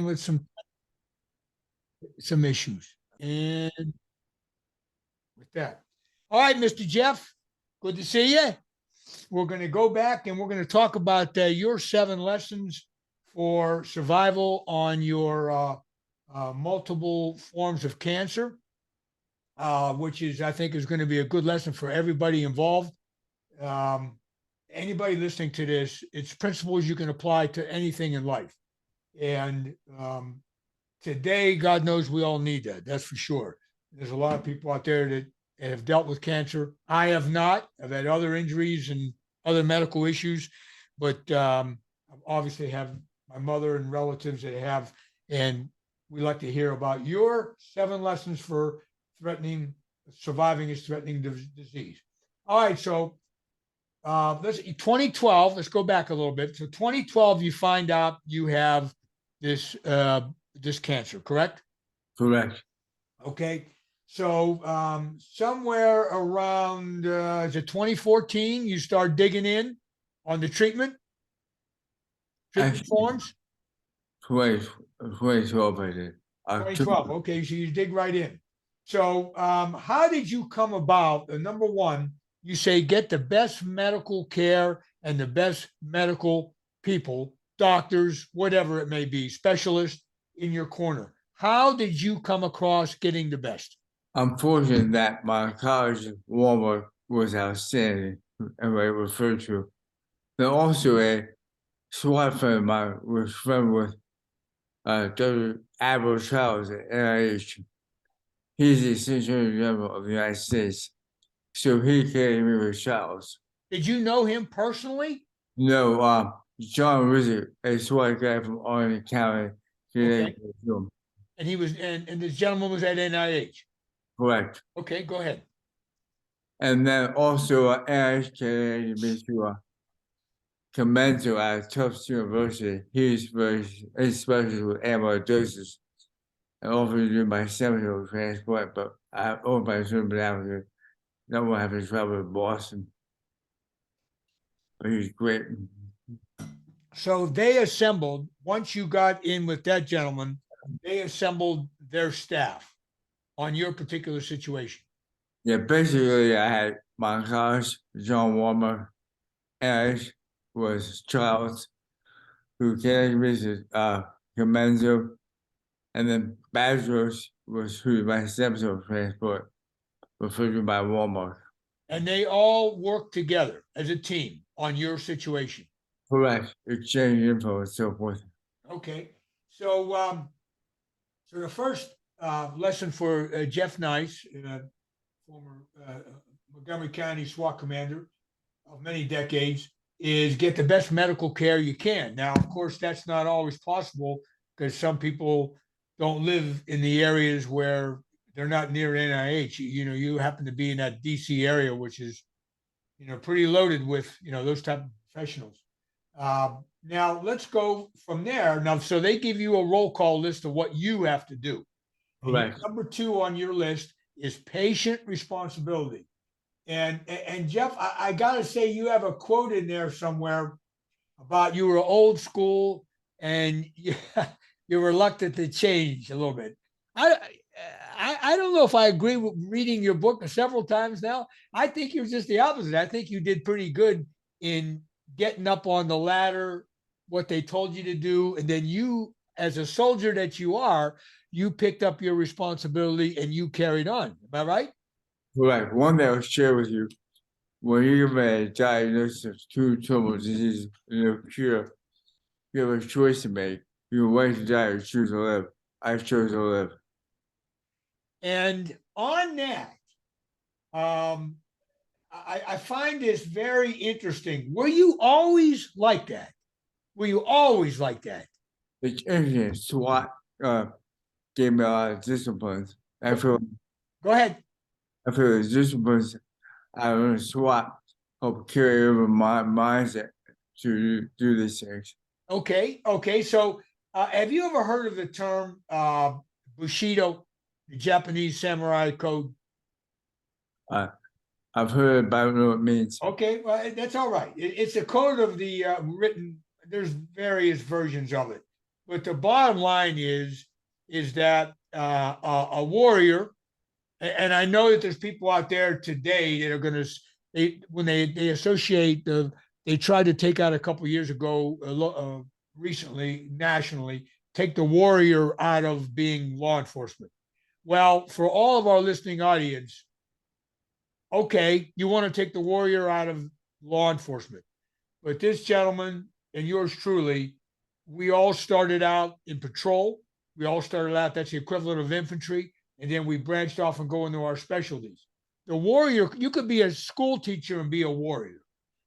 with some issues. And with that. All right, Mr. Jeff, good to see you. We're going to go back and we're going to talk about your 7 lessons for survival on your multiple forms of cancer, which is, I think, is going to be a good lesson for everybody involved. Anybody listening to this, it's principles you can apply to anything in life. And today, God knows we all need that. That's for sure. There's a lot of people out there that have dealt with cancer. I have not. I've had other injuries and other medical issues, but I obviously have my mother and relatives that have, and we like to hear about your 7 lessons for surviving this threatening disease. All right, so let's 2012. Let's go back a little bit. So 2012, you find out you have this this cancer, correct? Correct. Okay. So somewhere around is it 2014, you start digging in on the treatment forms? 2012, I did. 2012. Okay, so you dig right in. So how did you come about? Number one, you say get the best medical care and the best medical people, doctors, whatever it may be, specialists in your corner. How did you come across getting the best? I'm fortunate that my college warmer was outstanding, and I referred to. Then also a SWAT friend of mine was friend with Dr. Abel Charles at NIH. He's the Attorney General of the United States. So he gave me with Charles. Did you know him personally? No, John Rizzo, a SWAT guy from Orange County. Okay. And he was, and this gentleman was at NIH. Correct. Okay, go ahead. And then also NIH came me to Commento at Tufts University. He's very especially with amyloidosis. I offered to do my seminal transplant, but I opened my surgery down here. No one having trouble with Boston. But he's great. So they assembled, once you got in with that gentleman, they assembled their staff on your particular situation. Yeah, basically I had my college, John Warmer, Ash was Charles, who came visit Comenzo, and then bachelor's was who my seminal transport, referred to by Walmart. And they all worked together as a team on your situation. Correct. Exchange info and so forth. Okay. So so the first lesson for Jeff Nyce, former Montgomery County SWAT commander of many decades, is get the best medical care you can. Now, of course, that's not always possible because some people don't live in the areas where they're not near NIH. You know, you happen to be in that DC area, which is, you know, pretty loaded with, you know, those type of professionals. Now let's go from there. Now, so they give you a roll call list of what you have to do. Right. Number 2 on your list is patient responsibility. And Jeff, I gotta say, you have a quote in there somewhere about you were old school and you're reluctant to change a little bit. I don't know if I agree with reading your book several times now. I think you're just the opposite. I think you did pretty good in getting up on the ladder, what they told you to do, and then you, as a soldier that you are, you picked up your responsibility and you carried on. Am I right? Correct. One thing I'll share with you, when you have a diagnosis of 2 terminal diseases and no cure, you have a choice to make. You wait to die or choose to live. I chose to live. And on that, I find this very interesting. Were you always like that? Were you always like that? It's interesting. SWAT gave me a lot of disciplines. I feel Go ahead. the disciplines I learned SWAT help carry over my mindset to do these things. Okay. Okay. So have you ever heard of the term Bushido, the Japanese samurai code? I've heard, but I don't know what it means. Okay, well, that's all right. It's a code of the written. There's various versions of it. But the bottom line is that a warrior, and I know that there's people out there today that are going to, when they associate they tried to take out a couple of years ago, recently, nationally, take the warrior out of being law enforcement. Well, for all of our listening audience, okay, you want to take the warrior out of law enforcement. But this gentleman and yours truly, we all started out in patrol. We all started out, that's the equivalent of infantry. And then we branched off and go into our specialties. The warrior, you could be a school teacher and be a warrior.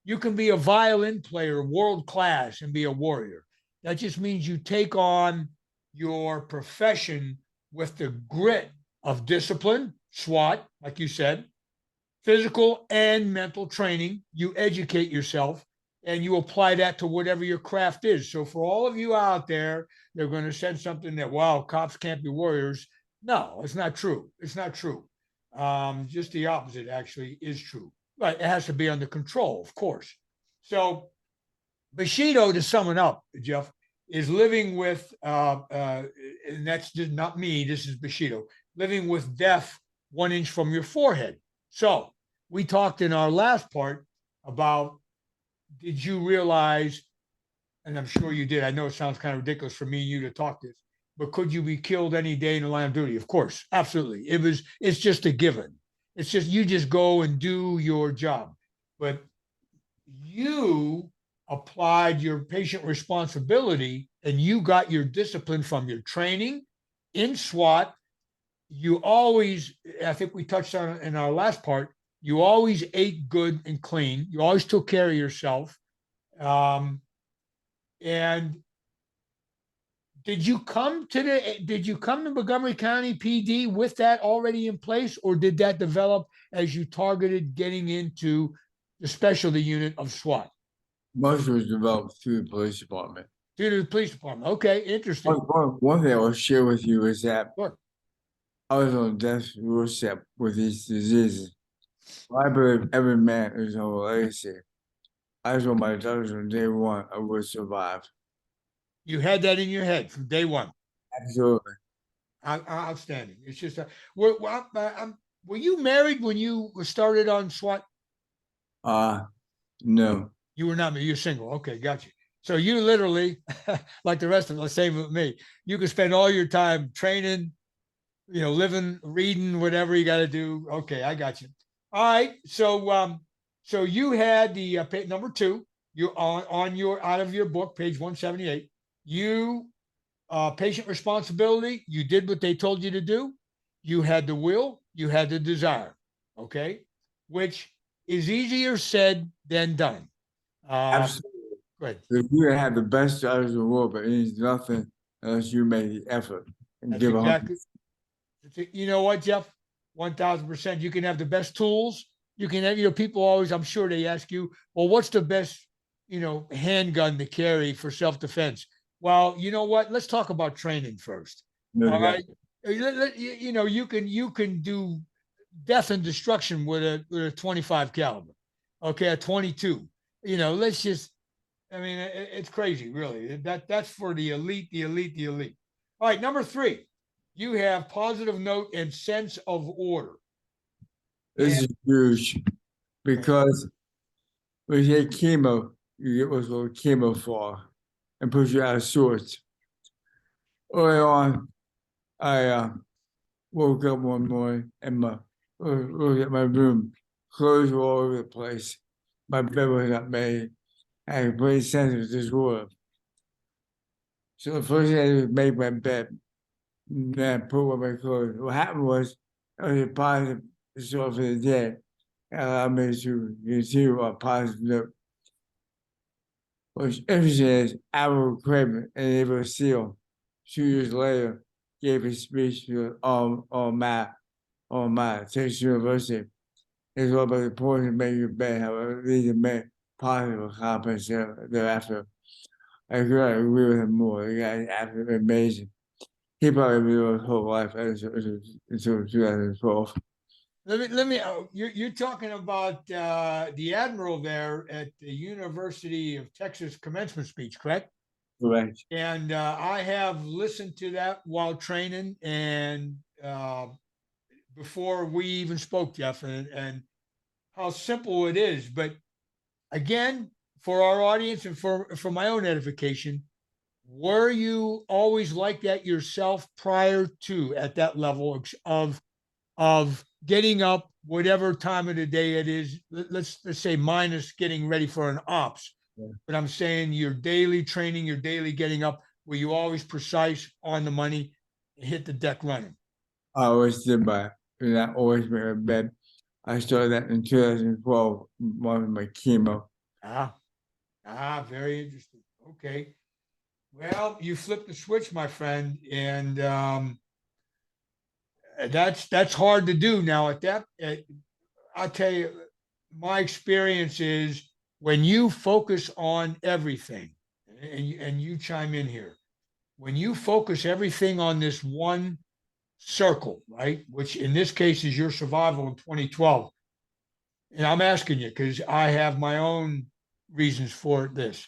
You can be a violin player, world class, and be a warrior. That just means you take on your profession with the grit of discipline, SWAT, like you said, physical and mental training. You educate yourself and you apply that to whatever your craft is. So for all of you out there, they're going to send something that, wow, cops can't be warriors. No, it's not true. It's not true. Just the opposite actually is true. But it has to be under control, of course. So Bushido, to sum it up, Jeff, is living with, and that's just not me, this is Bushido, living with death 1 inch from your forehead. So we talked in our last part about, did you realize, and I'm sure you did, I know it sounds kind of ridiculous for me and you to talk this, but could you be killed any day in the line of duty? Of course, absolutely. It's just a given. It's just, you just go and do your job. But you applied your patient responsibility and you got your discipline from your training in SWAT. You always, I think we touched on it in our last part, you always ate good and clean. You always took care of yourself. And did you come to Montgomery County PD with that already in place, or did that develop as you targeted getting into the specialty unit of SWAT? Most was developed through the police department. Through the police department. Okay, interesting. One thing I will share with you is that Sure. I was on death row step with these diseases. I believe every man is on a legacy. I told my doctors from day one I would survive. You had that in your head from day one. Absolutely. Outstanding. It's just, were you married when you started on SWAT? No. You were not married. You're single. Okay, got you. So you literally, like the rest of us, same with me, you could spend all your time training, living, reading, whatever you got to do. Okay, I got you. All right. So you had the number 2. You on your out of your book, page 178. You patient responsibility. You did what they told you to do. You had the will. You had the desire. Okay, which is easier said than done. Absolutely. Good. You can have the best jobs in the world, but it means nothing unless you make the effort and That's give exactly. You know what, Jeff? 1,000%. You can have the best tools. You can have, people always, I'm sure they ask you, well, what's the best, handgun to carry for self-defense? Well, you know what? Let's talk about training first. All right. You can do death and destruction with a 25 caliber. Okay, a 22. Let's just, it's crazy, really. That's for the elite, the elite, the elite. All right, number 3, you have positive note and sense of order. This is huge because when you take chemo, you get what's called chemo fall and push you out of sorts. Early on, I woke up one morning and looked at my room, clothes were all over the place. My bed was not made. I had a complete sense of disorder. So the first thing I did was make my bed. Then I put on my clothes. What happened was I was a positive result for the day. It allowed me to continue a positive note. What's interesting is Admiral Craven and Ava Seal, 2 years later, gave a speech to all my Texas University. It's all about the importance of making your bed, how it leads to make positive accomplishments thereafter. I couldn't agree with him more. The guy is absolutely amazing. He probably lived his whole life until 2012. Let me. You're talking about the admiral there at the University of Texas commencement speech, correct? Correct. And I have listened to that while training and before we even spoke, Jeff, and how simple it is. But again, for our audience and for my own edification, were you always like that yourself prior to at that level of getting up whatever time of the day it is? Let's say minus getting ready for an ops. Yeah. But I'm saying your daily training, your daily getting up, were you always precise on the money, hit the deck running? I always did my, and I always made a bed. I started that in 2012, one of my chemo. Ah, very interesting. Okay. Well, you flipped the switch, my friend, and that's hard to do now. I'll tell you, my experience is when you focus on everything, and you chime in here, when you focus everything on this one circle, right? Which in this case is your survival in 2012. And I'm asking you because I have my own reasons for this,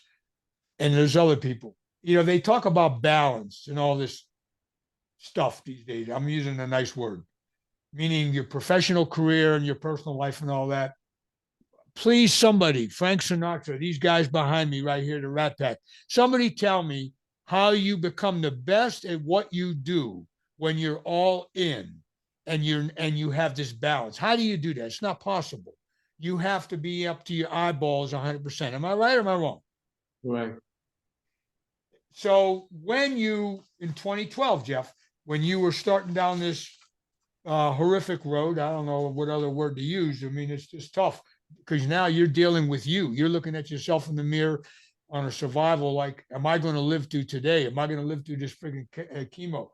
and there's other people. You know, they talk about balance and all this stuff these days. I'm using a nice word, meaning your professional career and your personal life and all that. Please, somebody, Frank Sinatra, these guys behind me right here, the Rat Pack, somebody tell me how you become the best at what you do when you're all in and you have this balance. How do you do that? It's not possible. You have to be up to your eyeballs 100%. Am I right or am I wrong? Right. So when you in 2012, Jeff, when you were starting down this horrific road, I don't know what other word to use. I mean, it's just tough because now you're dealing with you. You're looking at yourself in the mirror on a survival. Like, am I going to live through today? Am I going to live through this freaking chemo?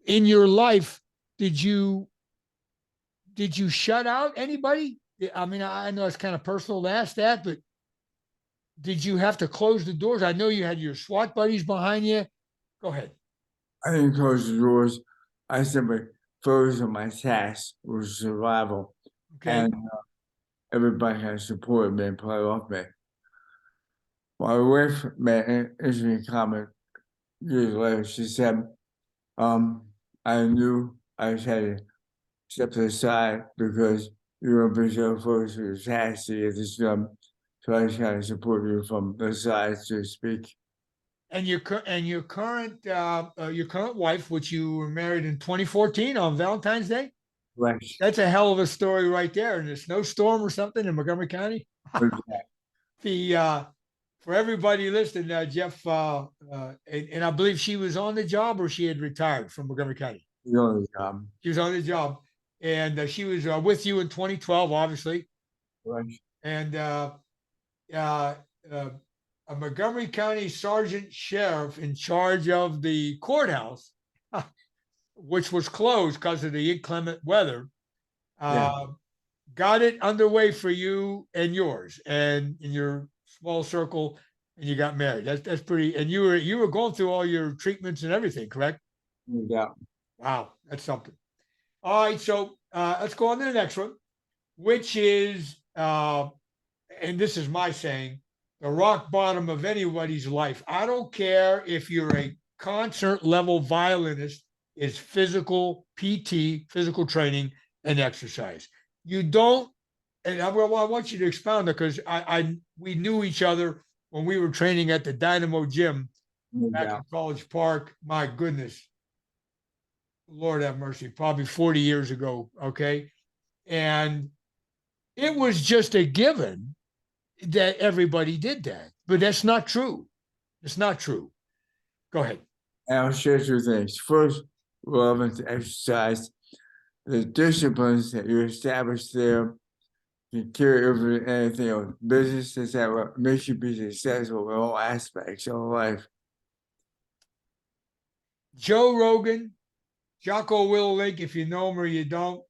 In your life, did you shut out anybody? I mean, I know it's kind of personal to ask that, but did you have to close the doors? I know you had your SWAT buddies behind you. Go ahead. I didn't close the doors. I simply focused on my task, which was survival. Okay. And everybody has supported me and played off me. My wife made an interesting comment years later. She said, I knew I just had to step to the side because you were be so focused on your task to get this done. So I just kind of support you from the side, so to speak. And your current wife, which you were married in 2014 on Valentine's Day, Right. that's a hell of a story right there. In a snowstorm or something in Montgomery County. The For everybody listening, Jeff, and I believe she was on the job or she had retired from Montgomery County. You know the job. She was on the job, and she was with you in 2012, obviously, Right. and uh, a Montgomery County Sergeant Sheriff in charge of the courthouse, which was closed because of the inclement weather, Yeah. got it underway for you and yours, and in your small circle, and you got married. That's pretty. And you were going through all your treatments and everything, correct? Yeah. Wow, that's something. All right, so let's go on to the next one, which is, and this is my saying, the rock bottom of anybody's life. I don't care if you're a concert level violinist, is physical PT, physical training, and exercise. You don't, and I want you to expound it because we knew each other when we were training at the Dynamo Gym back Yeah. in College Park. My goodness, Lord have mercy, probably 40 years ago. Okay. And it was just a given that everybody did that, but that's not true. It's not true. Go ahead. And I'll share two things. First, relevant to exercise, the disciplines that you establish there can carry over to anything else. Business is that what makes you be successful in all aspects of life. Joe Rogan, Jocko Willink, if you know him or you don't,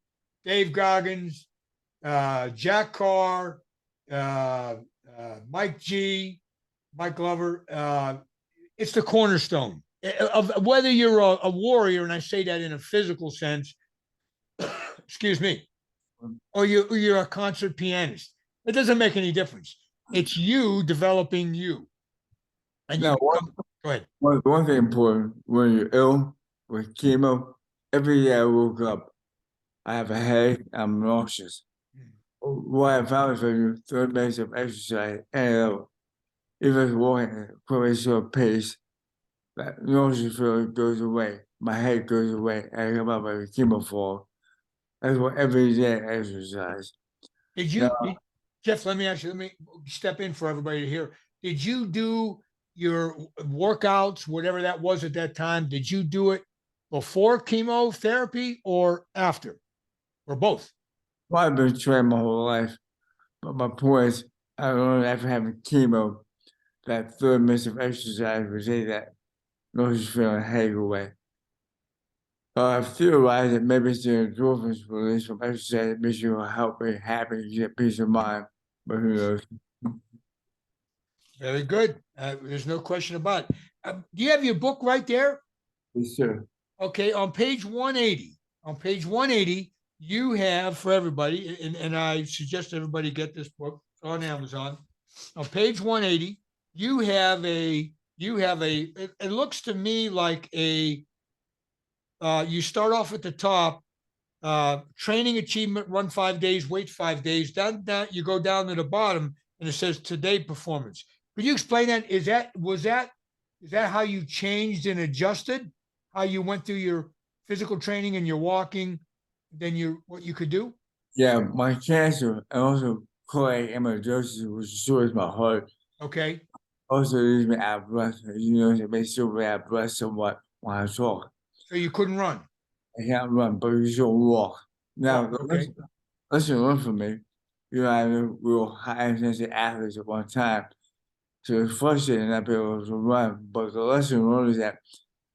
Dave Goggins, Jack Carr, Mike G, Mike Glover. It's the cornerstone of whether you're a warrior, and I say that in a physical sense, excuse me, or you're a concert pianist. It doesn't make any difference. It's you developing you. And you Now, go ahead. one thing important, when you're ill with chemo, every day I woke up, I have a headache, I'm nauseous. What I found is when you 30 minutes of exercise, and even walking at a quick short pace, that nausea feeling goes away. My head goes away. I come up with a chemo fall. That's what every day I exercise. Did Now, Jeff, let me ask you, let me step in for everybody to hear. Did you do your workouts, whatever that was at that time? Did you do it before chemotherapy or after, or both? well, I've been training my whole life, but my point is, I don't after having chemo, that 30 minutes of exercise would take that nausea feeling headache away. I've theorized that maybe it's the endorphins released from exercise that makes you happy, get peace of mind. But who knows? Very good. There's no question about it. Do you have your book right there? Yes, sir. Okay, on page 180. On page 180, you have for everybody, and I suggest everybody get this book on Amazon. On page 180, it looks to me like you start off at the top, training achievement, run 5 days, wait 5 days. Down, you go down to the bottom, and it says today performance. Could you explain that? Is that how you changed and adjusted? How you went through your physical training and your walking, then what you could do? Yeah, my cancer and also cardiac amyloidosis, which destroys my heart, Okay. also leaves me out of breath. You know, it makes me out of breath somewhat when I talk. So you couldn't run. I can't run, but you should walk. Now, Oh, okay. lesson learned from me, you know, I was real high intensity athletes at one time. So it's frustrating not being able to run. But the lesson learned is that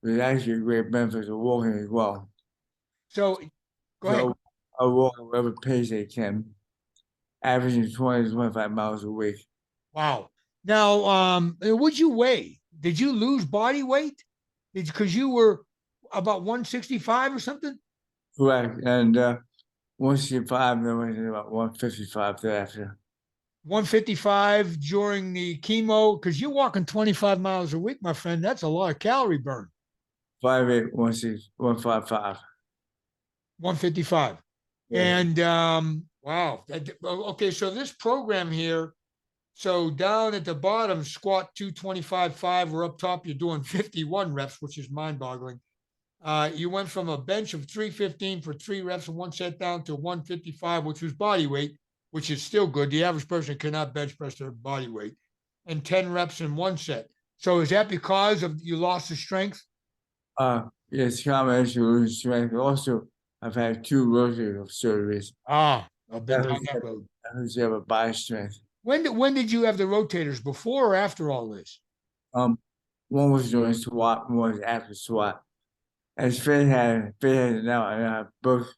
there's actually great benefits of walking as well. So go ahead. So I walk at whatever pace I can, averaging 20 to 25 miles a week. Wow. Now, what'd you weigh? Did you lose body weight? Because you were about 165 or something? Correct. And 165, then went to about 155 thereafter. 155 during the chemo, because you're walking 25 miles a week, my friend. That's a lot of calorie burn. 5'8", 155. 155. Yeah. And wow. Okay, so this program here, so down at the bottom, squat 225.5, or up top, you're doing 51 reps, which is mind boggling. You went from a bench of 315 for 3 reps and 1 set down to 155, which was body weight, which is still good. The average person cannot bench press their body weight, and 10 reps in 1 set. So is that because of you lost the strength? Yes, combination of losing strength. Also, I've had 2 rotator surgeries. I've been down that road. That hurts you have a body strength. When did you have the rotators? Before or after all this? One was during SWAT, one was after SWAT. As Fate had it now, and I have both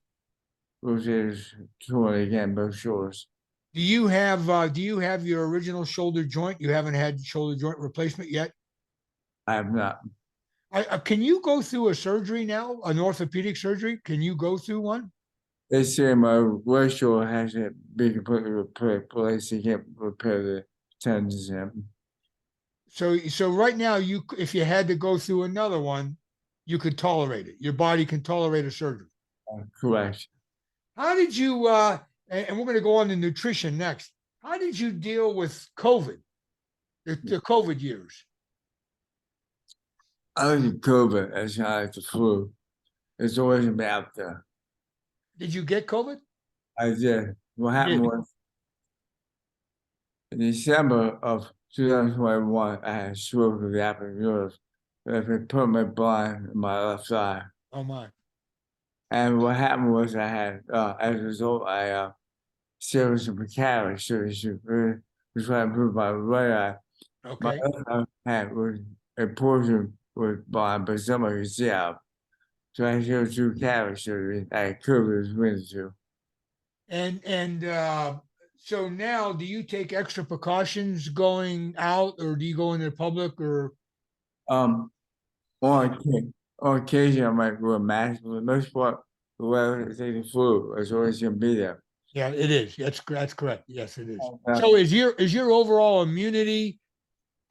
rotators torn again, both shoulders. Do you have your original shoulder joint? You haven't had shoulder joint replacement yet? I have not. Can you go through a surgery now, an orthopedic surgery? Can you go through one? They say my right shoulder has to be completely replaced. You can't repair the tendons. So right now, if you had to go through another one, you could tolerate it. Your body can tolerate a surgery. Correct. How did you? And we're going to go on to nutrition next. How did you deal with COVID, the COVID years? I look at COVID as kind of like the flu. It's always been out there. Did you get COVID? I did. What You happened did. was in December of 2021, I had a stroke of the upper nerve that had put my blind in my left eye. Oh my. And what happened was I had, as a result, I served some cataract surgery to try to improve my right eye. My Okay. left eye had was a portion was blind, but somebody could see out. So I showed 2 cataract surgery. I covered between the two. And so now, do you take extra precautions going out, or do you go into the public, or Um, on occasion, I might wear a mask, but for the most part, the weather is the flu. It's always going to be there. yeah, it is. That's correct. Yes, it is. Uh, So is your overall immunity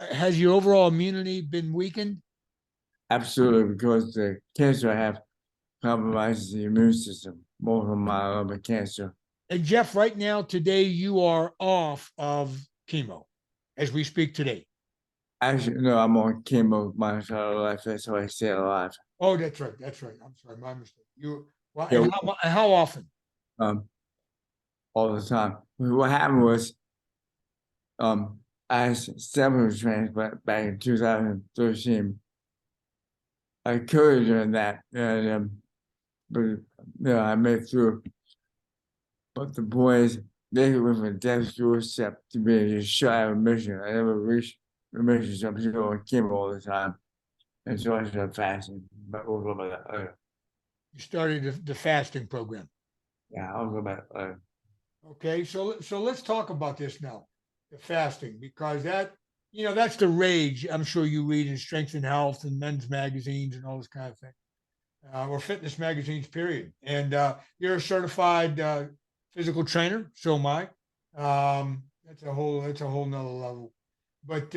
has your overall immunity been weakened? Absolutely, because the cancer I have compromises the immune system more than my other cancer. And Jeff, right now, today, you are off of chemo as we speak today. Actually, no, I'm on chemo my entire life. That's how I stay alive. Oh, that's right. That's right. I'm sorry, my mistake. You well, Yeah, and how often? um, all the time. What happened was, I had stem transplant back in 2013. I cured during that, and but I made it through. But the boys, they were from death's doorstep to be just shy of remission. I never reached remission, so I'm still on chemo all the time. And so I started fasting. But we'll go about that later. You started the fasting program. Yeah, I'll go about that later. Okay, so let's talk about this now, the fasting, because that's the rage. I'm sure you read in Strength and Health and men's magazines and all this kind of thing, or fitness magazines, period. And you're a certified physical trainer, so am I. That's a whole nother level. But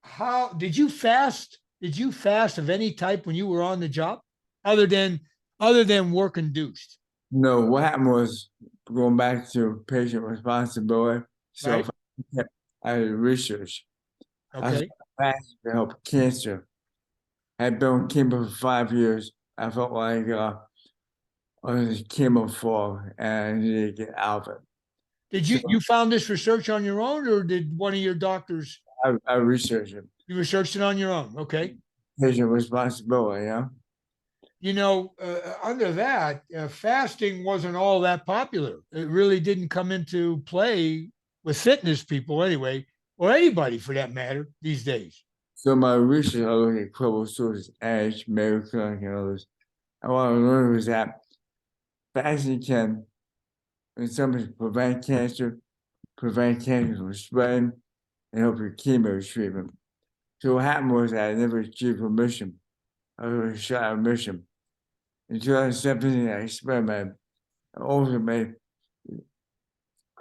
how did you fast? Did you fast of any type when you were on the job, other than work induced, No, what happened was going back to patient responsibility. So right? if I did research. I was Okay. fasting to help cancer. I had been on chemo for 5 years. I felt like I was chemo for and I needed to get out of it. Did So you found this research on your own, or did one of your doctors I researched it. you researched it on your own? Okay. Patient responsibility, yeah. Under that, fasting wasn't all that popular. It really didn't come into play with fitness people anyway, or anybody for that matter these days. So my research, I look at credible sources, Edge, Mayo Clinic, and others. And what I learned was that fasting can, in some ways, prevent cancer from spreading, and help with chemo treatment. So what happened was I never achieved remission. I was shot at remission. In 2017, I experimented. I also made,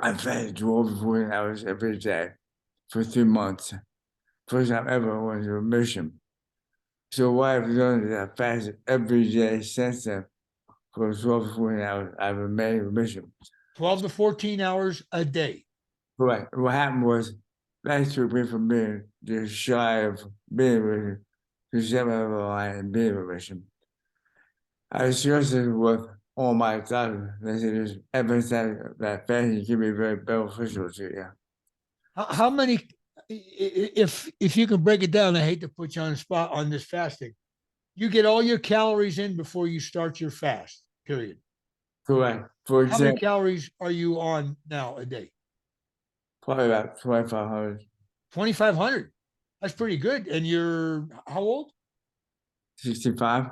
I fasted 12 to 14 hours every day for 3 months. First time ever I went into remission. So what I've done is I fasted every day since then for 12 to 14 hours. I've remained in remission. 12 to 14 hours a day. Correct. What happened was that took me from being just shy of being in remission to 7 of and being in remission. I discussed it with all my doctors. They said there's evidence that fasting can be very beneficial to you. How many, if you can break it down, I hate to put you on the spot on this fasting. You get all your calories in before you start your fast, period. Correct. For How many example, calories are you on now a day? probably about 2,500, 2,500. That's pretty good. And you're how old? 65.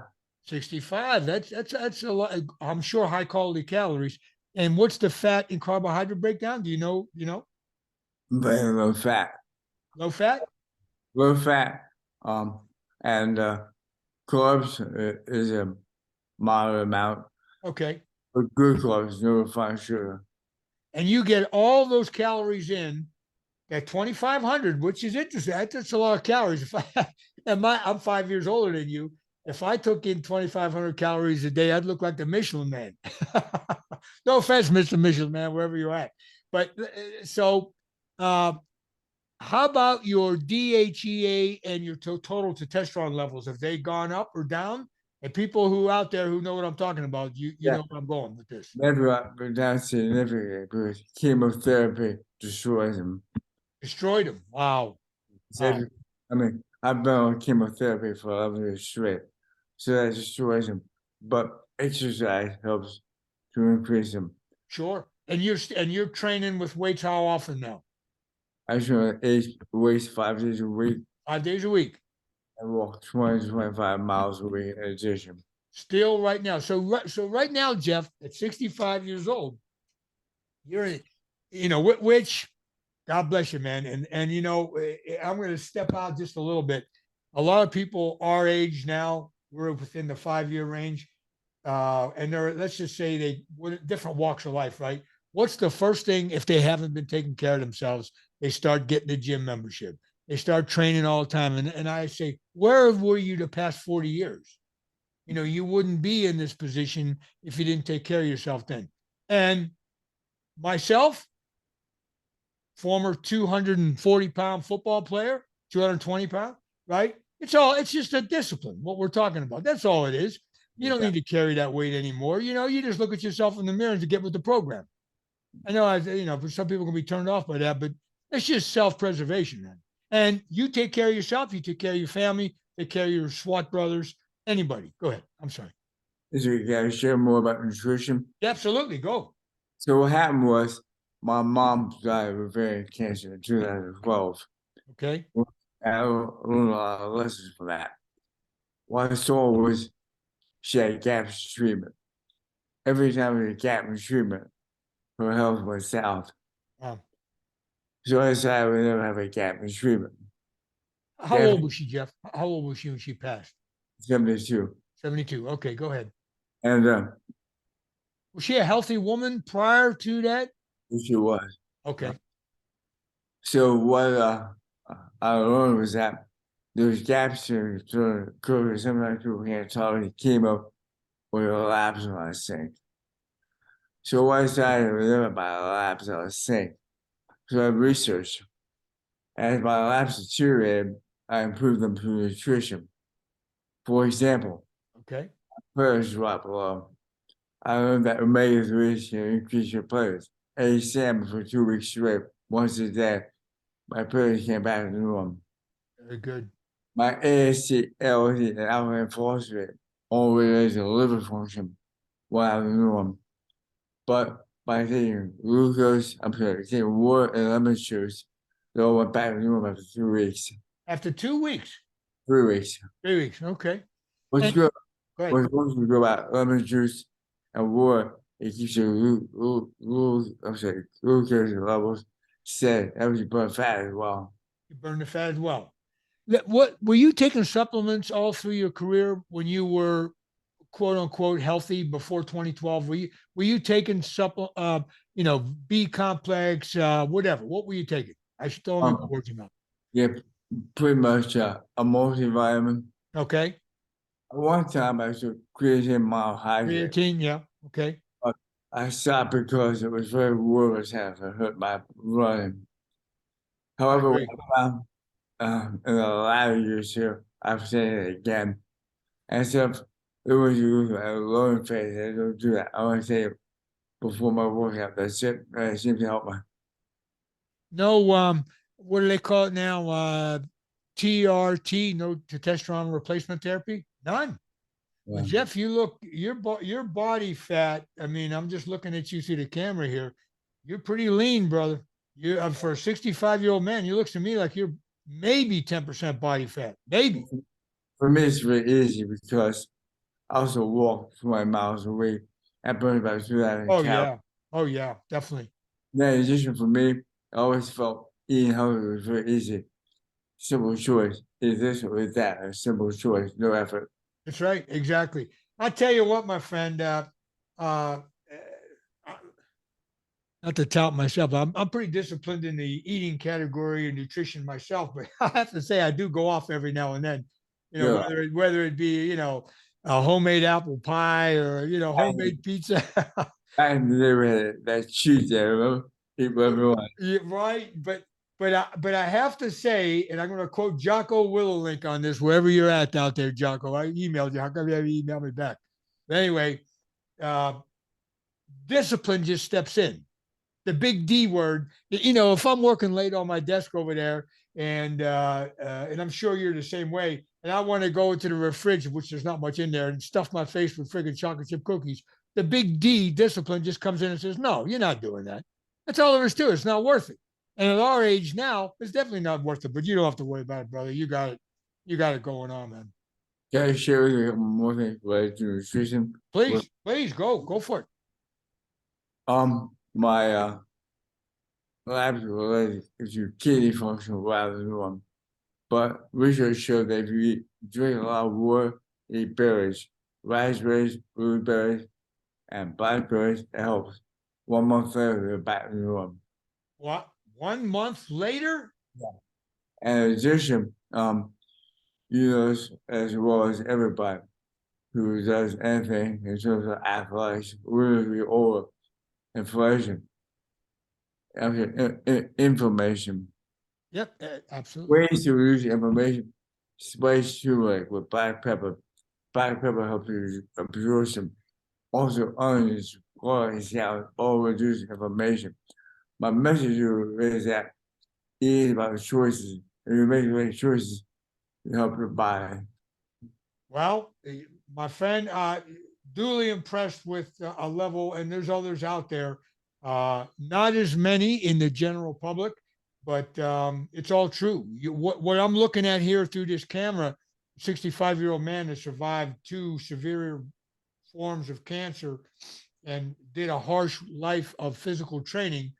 65. That's a lot. I'm sure high quality calories. And what's the fat and carbohydrate breakdown? Do you know? Very low fat. Low fat? Low fat. Um, and carbs is a moderate amount. Okay. But good carbs, no refined sugar. And you get all those calories in at 2,500, which is interesting. That's a lot of calories. If I'm 5 years older than you. If I took in 2,500 calories a day, I'd look like the Michelin Man. No offense, Mr. Michelin Man, wherever you're at. But so, uh, how about your DHEA and your total testosterone levels? Have they gone up or down? And people who out there who know what I'm talking about, you Yeah, know where I'm going with this. never up, but down significantly because chemotherapy destroys them. Destroyed them. Wow. Wow. I mean, I've been on chemotherapy for 11 years straight, so that destroys them. But exercise helps to increase them. Sure. And you're training with weights how often now? I train eight weights 5 days a week 5 days a week. and walk 20 to 25 miles a week in addition. Still right now. So right now, Jeff, at 65 years old, you're in, which God bless you, man. And I'm going to step out just a little bit. A lot of people our age now, we're within the 5 year range. And let's just say different walks of life, right? What's the first thing if they haven't been taking care of themselves? they start getting the gym membership. They start training all the time. And I say, where were you the past 40 years? You know, you wouldn't be in this position if you didn't take care of yourself then. And myself, former 240-pound football player, 220-pound, right? It's just a discipline, what we're talking about. That's all it is. You don't need to carry that weight anymore. You know, you just look at yourself in the mirror and get with the program. I know, some people can be turned off by that, but it's just self-preservation, man. And you take care of yourself, you take care of your family, take care of your SWAT brothers, anybody. Go ahead. I'm sorry. Is we gotta share more about nutrition. Yeah, absolutely. Go. So what happened was my mom died of ovarian cancer in 2012. Okay. I learned a lot of lessons from that. What I saw was she had gaps in treatment. Every time there was a gap in treatment, her health went south. Um, So I decided I would never have a gap in treatment. how old was she, Jeff? How old was she when she passed? 72. 72. Okay, go ahead. And Was she a healthy woman prior to that? she was. Okay. So what I learned was that there's gaps in the curve. Sometimes people can't tolerate chemo or the labs on the sink. So what I decided to learn about the labs on the sink. So I researched. As my labs deteriorated, I improved them through nutrition. For example, Okay. players drop below. I learned that omega-3s can increase your players. I ate salmon for 2 weeks straight, once a day. My players came back to normal. Very good. My AST, LSD, and alkaline phosphate all related to liver function while out of the norm. But by taking taking water and lemon juice, they all went back to normal after 2 weeks. After 2 weeks, 3 weeks. 3 weeks. Okay. What's And- good? Go ahead. What's supposed to go about lemon juice and water? It keeps your glucose levels steady. That was you burn fat as well. You burn the fat as well. What were you taking supplements all through your career when you were quote unquote healthy before 2012? Were you taking B complex, whatever? What were you taking? I should don't want to put words in your mouth. Yeah, pretty much a multivitamin. Okay. At one time, I took creatine monohydrate. Creatine, yeah. Okay. But I stopped because it was very worse as it hurt my running. However, what agree. I found in the latter years here, I've said it again. And so it was used at a low phase. I don't do that. I want to say it before my workout. That's it. That seems to help me. No, what do they call it now? TRT, no testosterone replacement therapy? None. Well, Jeff, you look your body fat. I mean, I'm just looking at you through the camera here. You're pretty lean, brother. You for a 65-year-old man, you look to me like you're maybe 10% body fat. Maybe. For me, it's very easy because I also walk 20 miles a week. I burn about 2,000 Oh calories. yeah. Oh yeah, definitely. In addition, for me, I always felt eating healthy was very easy. Simple choice. Is this or is that? A simple choice, no effort. That's right. Exactly. I'll tell you what, my friend, not to tout myself, I'm pretty disciplined in the eating category and nutrition myself, but I have to say I do go off every now and then. Yeah. Whether it be, a homemade apple pie or, homemade pizza. I never had that cheat there, remember? People everyone. Yeah, right. But I have to say, and I'm going to quote Jocko Willowlink on this, wherever you're at out there, Jocko. I emailed you. How come you haven't emailed me back? But anyway, discipline just steps in. The big D word. If I'm working late on my desk over there, and I'm sure you're the same way, and I want to go into the refrigerator, which there's not much in there, and stuff my face with friggin' chocolate chip cookies, the big D discipline just comes in and says, no, you're not doing that. That's all there is to it. It's not worth it. And at our age now, it's definitely not worth it, but you don't have to worry about it, brother. You got it. You got it going on, man. Can I share with you more things related to nutrition? Please go for it. My labs related to kidney function rather than norm. But research showed that if you drink a lot of water, eat berries, raspberries, blueberries, and blackberries, it helps. 1 month later, they're back to normal. What? 1 month later? And in addition, you know, as well as everybody who does anything in terms of athletics, really over inflation, information, Yep, absolutely. ways to reduce inflammation, spice turmeric with black pepper. Black pepper helps you absorption. Also, onions, garlic, salad, all reduce inflammation. My message to you is that it is about choices. If you make the right choices, you help your body. Well, my friend, duly impressed with a level, and there's others out there. Not as many in the general public, but it's all true. What I'm looking at here through this camera, 65-year-old man that survived 2 severe forms of cancer and did a harsh life of physical training,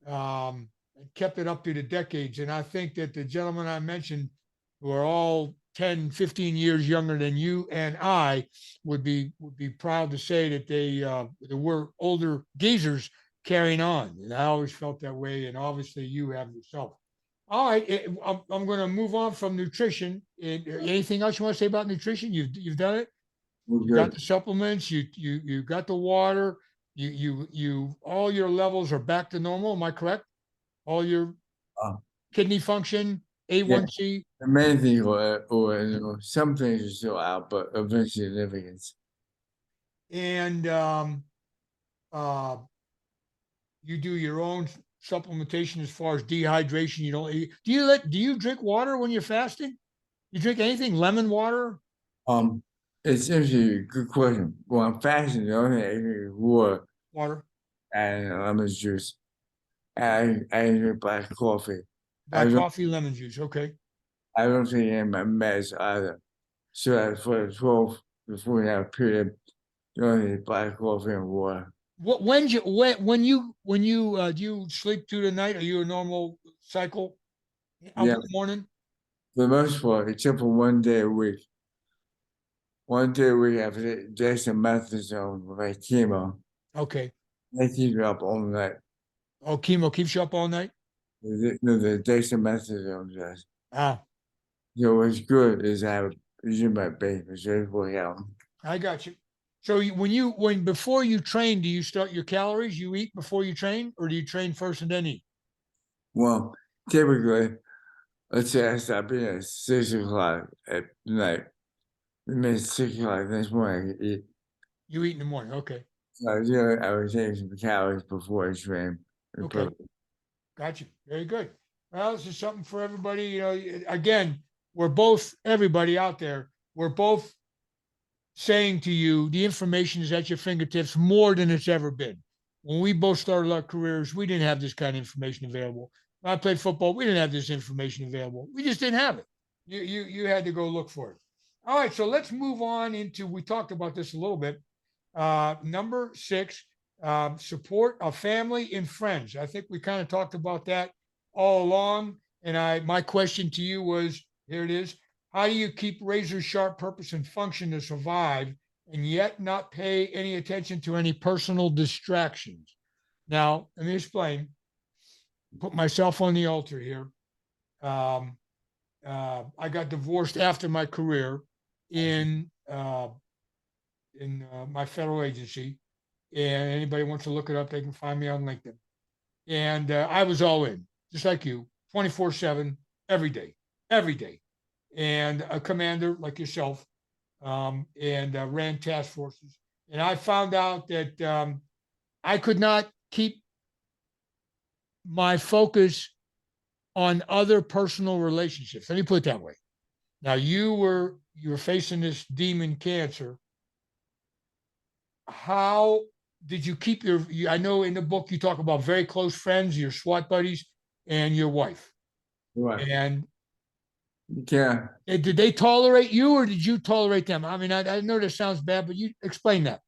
and kept it up through the decades. And I think that the gentlemen I mentioned, who are all 10, 15 years younger than you and I, would be proud to say that they were older geezers carrying on. And I always felt that way, and obviously you have yourself. All right, I'm going to move on from nutrition. Anything else you want to say about nutrition? You've done it. You got the supplements. You got the water. You all your levels are back to normal. Am I correct? All your Uh, kidney function, yeah, A1C, the main thing, or you know, some things are still out, but of significance. and uh, you do your own supplementation as far as dehydration. You don't. Do you drink water when you're fasting? You drink anything? Lemon water? Um, it's actually a good question. Well, I'm fasting, the only thing I drink is water Water, and lemon juice. I drink black coffee. I black don't coffee, lemon juice. Okay. I don't take any of my meds either. So for the 12 before you have a period, you only need black coffee and water. When you do you sleep through the night? Are you a normal cycle up in Yeah, the morning? for the most part, except for 1 day a week. 1 day a week after dexamethasone with my chemo, Okay. they keep you up all night. Oh, chemo keeps you up all night? The dexamethasone does. Ah, So what's good is I have using my base reserve workout. I got you. So when before you train, do you start your calories? You eat before you train, or do you train first and then eat? Well, typically, let's say I stop eating at 6 o'clock at night. It means 6 o'clock next morning I can eat. You eat in the morning. Okay. So I would take some calories before I train. Okay. Got you. Very good. Well, this is something for everybody. You know, again, we're both everybody out there. We're both saying to you the information is at your fingertips more than it's ever been. When we both started our careers, we didn't have this kind of information available. When I played football, we didn't have this information available. We just didn't have it. You had to go look for it. All right, so let's move on into, we talked about this a little bit. Number 6, support a family and friends. I think we kind of talked about that all along. And my question to you was, here it is. How do you keep razor sharp purpose and function to survive and yet not pay any attention to any personal distractions? Now, let me explain. Put myself on the altar here. I got divorced after my career in my federal agency, and anybody wants to look it up, they can find me on LinkedIn. And I was all in, just like you, 24/7, every day. And a commander like yourself, and ran task forces. And I found out that I could not keep my focus on other personal relationships. Let me put it that way. Now you were facing this demon cancer. How did you keep I know in the book you talk about very close friends, your SWAT buddies, and your wife. Right. And Yeah. did they tolerate you or did you tolerate them? I mean, I know this sounds bad, but you explain that.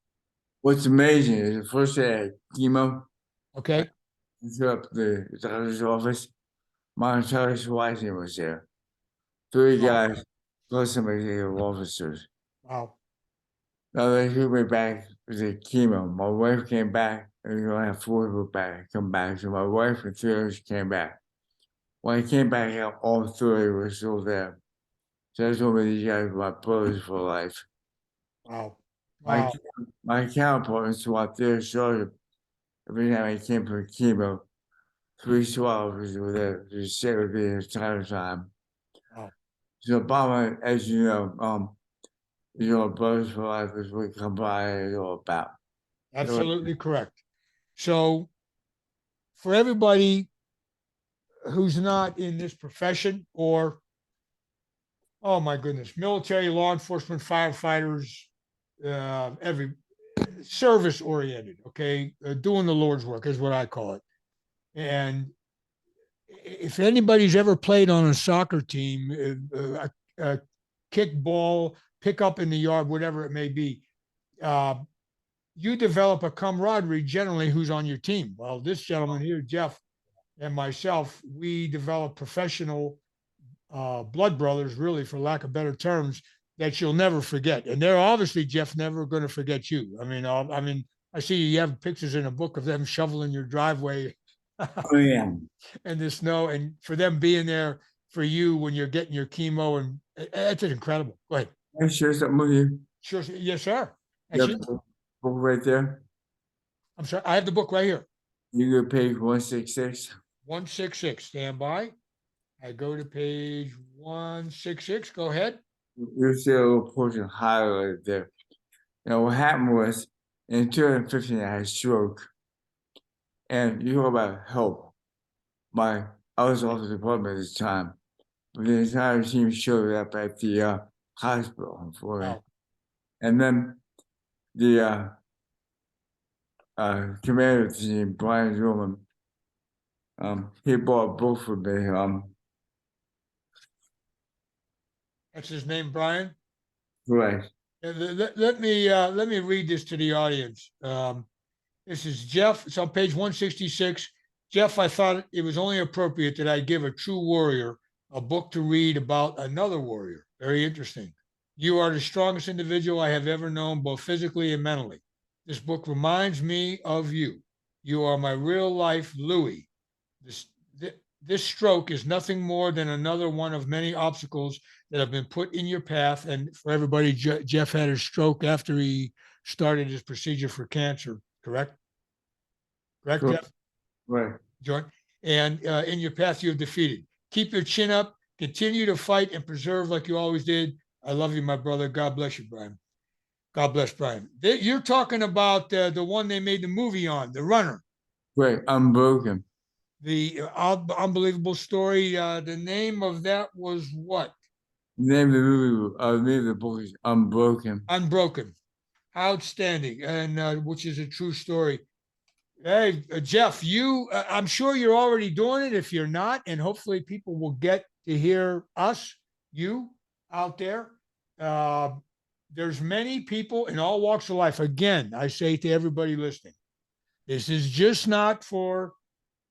What's amazing is the first day I had chemo, I Okay. showed up the doctor's office. My entire SWAT team was there. 3 Wow. guys, plus some executive officers. Wow. Now they took me back to the chemo. My wife came back I have 4 people back, come back. So my wife and 3 others came back. When I came back out, all 3 were still there. So I told me these guys were my brothers for life. Wow. My Wow. my counterpart in SWAT there showed every time I came for chemo, 3 SWAT officers were there to stay with me the entire time. Wow. So Obama, as brothers for life is what come by is all about. Absolutely correct. So for everybody who's not in this profession or, oh my goodness, military, law enforcement, firefighters, every service oriented, okay, doing the Lord's work is what I call it. And if anybody's ever played on a soccer team, kickball, pick up in the yard, whatever it may be, uh, you develop a camaraderie generally who's on your team. Well, this gentleman here, Jeff, and myself, we develop professional blood brothers, really, for lack of better terms, that you'll never forget. And they're obviously, Jeff, never going to forget you. I see you have pictures in a book of them shoveling your driveway Oh yeah. and the snow, and for them being there for you when you're getting your chemo, and it's incredible. Go ahead. Can I share something with you? Sure, yes, sir. You have Actually, the book right there. I'm sorry. I have the book right here. You go page 166. 166. Stand by. I go to page 166. Go ahead. You'll see a little portion highlighted there. Now what happened was in 2015 I had a stroke. And you know about help. I was off the department at the time. But the entire team showed up at the hospital for me. Wow. And then the commander of the team, Brian Drummond, he bought a book for me. That's his name, Brian. Right. Let me read this to the audience. This is Jeff. It's on page 166. Jeff, I thought it was only appropriate that I give a true warrior a book to read about another warrior. Very interesting. You are the strongest individual I have ever known, both physically and mentally. This book reminds me of you. You are my real life Louis. This, this stroke is nothing more than another one of many obstacles that have been put in your path. And for everybody, Jeff had a stroke after he started his procedure for cancer, correct? Correct, Cool. Jeff? Right. John? And in your path, you have defeated. Keep your chin up, continue to fight and preserve like you always did. I love you, my brother. God bless you, Brian. God bless Brian. You're talking about the one they made the movie on, The Runner. Right. Unbroken. The unbelievable story. The name of that was what? The name of the movie, the name of the book is Unbroken. Unbroken. Outstanding, and which is a true story. Hey, Jeff, I'm sure you're already doing it. If you're not, and hopefully people will get to hear you out there. There's many people in all walks of life. Again, I say to everybody listening, this is just not for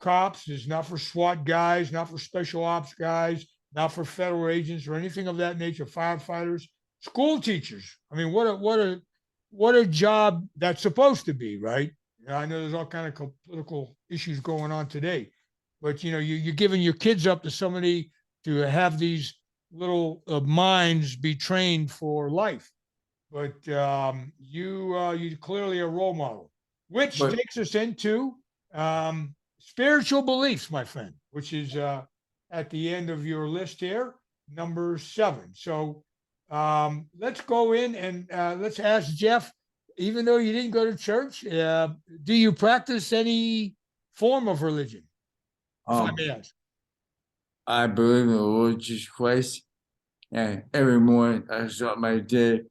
cops. It's not for SWAT guys, not for special ops guys, not for federal agents or anything of that nature. Firefighters, school teachers. I mean, what a job that's supposed to be, right? I know there's all kind of political issues going on today, but you're giving your kids up to somebody to have these little minds be trained for life. But you clearly a role model, which takes us into spiritual beliefs, my friend, which is at the end of your list here, number 7. So let's go in and let's ask Jeff, even though you didn't go to church, do you practice any form of religion? If I may ask. I believe in the Lord Jesus Christ. And every morning I start my day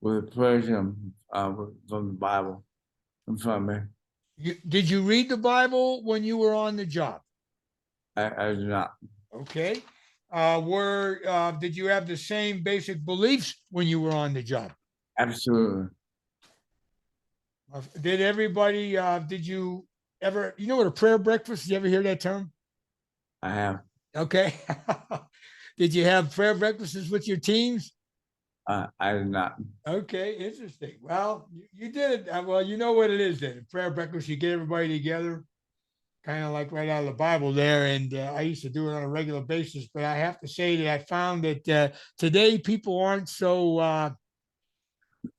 with a prayer from the Bible in front of me. Did you read the Bible when you were on the job? I do not. Okay. Did you have the same basic beliefs when you were on the job? Absolutely. Did everybody, did you ever, what a prayer breakfast, did you ever hear that term? I have. Okay. Did you have prayer breakfasts with your teams? I did not. Okay, interesting. Well, you did it. Well, you know what it is then. Prayer breakfast, you get everybody together, kind of like right out of the Bible there. And I used to do it on a regular basis, but I have to say that I found that today people aren't so,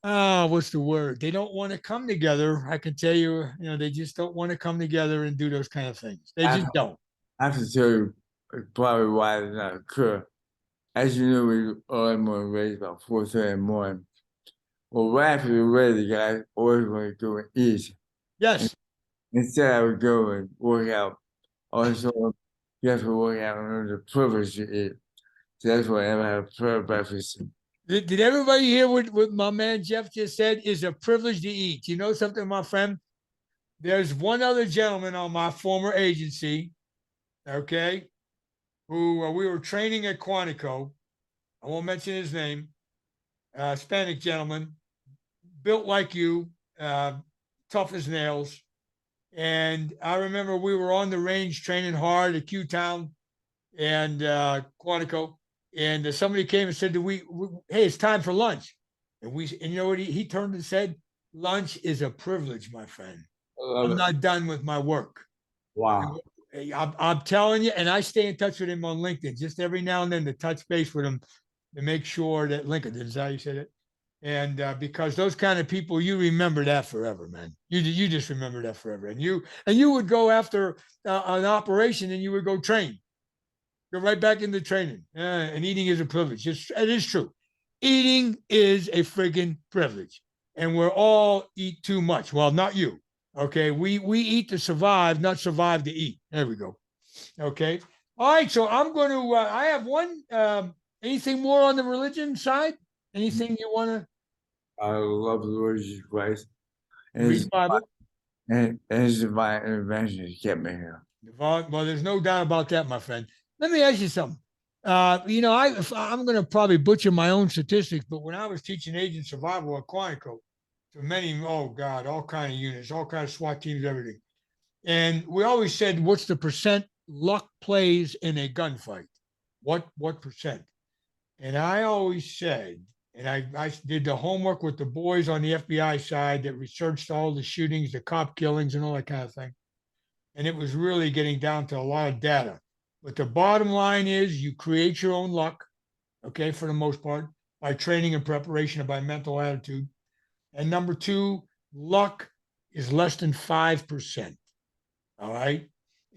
what's the word? They don't want to come together. I can tell you, they just don't want to come together and do those kind of things. They I just don't. have to tell you probably why it did not occur. As you know, we early morning raised about 4:30 in the morning. Well, right after we ready, guys always want to go and eat. And Yes. instead, I would go and work out. Also, you have to work out and the privilege to eat. So that's why I never have prayer breakfast. Did everybody hear what my man Jeff just said? Is a privilege to eat. You know something, my friend? There's one other gentleman on my former agency, okay, who we were training at Quantico. I won't mention his name. Hispanic gentleman, built like you, uh, tough as nails. And I remember we were on the range training hard at Q Town and Quantico. And somebody came and said, hey, it's time for lunch. And you know what? He turned and said, lunch is a privilege, my friend. I love I'm it. not done with my work. Wow. I'm telling you, and I stay in touch with him on LinkedIn just every now and then to touch base with him to make sure that LinkedIn is how you said it. And because those kind of people, you remember that forever, man. You just remember that forever. And you would go after an operation and you would go train. Go right back into training. And eating is a privilege. It is true. Eating is a friggin' privilege, and we're all eat too much. Well, not you. Okay, we eat to survive, not survive to eat. There we go. Okay. All right. So I'm going to. I have one. Anything more on the religion side? Anything you want to I love the Lord Jesus Christ. And read the Bible? his divine intervention has kept me here. Well, there's no doubt about that, my friend. Let me ask you something. I'm going to probably butcher my own statistics, but when I was teaching agent survival at Quantico, to many, oh God, all kind of units, all kind of SWAT teams, everything. And we always said, what's the percent luck plays in a gunfight? What percent? And I always said, and I did the homework with the boys on the FBI side that researched all the shootings, the cop killings, and all that kind of thing. And it was really getting down to a lot of data. But the bottom line is you create your own luck, okay, for the most part, by training and preparation and by mental attitude. And number two, luck is less than 5%. All right.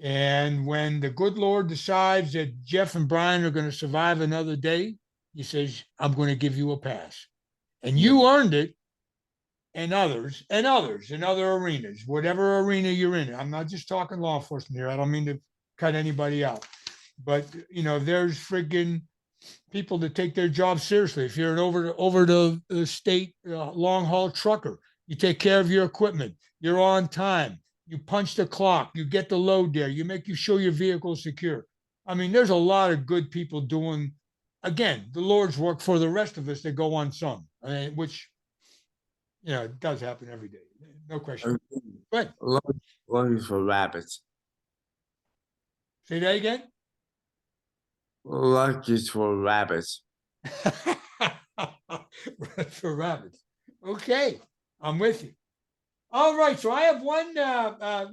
And when the good Lord decides that Jeff and Brian are going to survive another day, he says, I'm going to give you a pass. And you earned it, and others in other arenas, whatever arena you're in. I'm not just talking law enforcement here. I don't mean to cut anybody out. But, there's friggin' people that take their job seriously. If you're an over the state long haul trucker, you take care of your equipment. You're on time. You punch the clock. You get the load there. You sure your vehicle is secure. I mean, there's a lot of good people doing, again, the Lord's work for the rest of us that go unsung, which, it does happen every day. No question. But Love, love you for rabbits. say that again. Luck is for rabbits. For rabbits. Okay, I'm with you. All right, so I have one.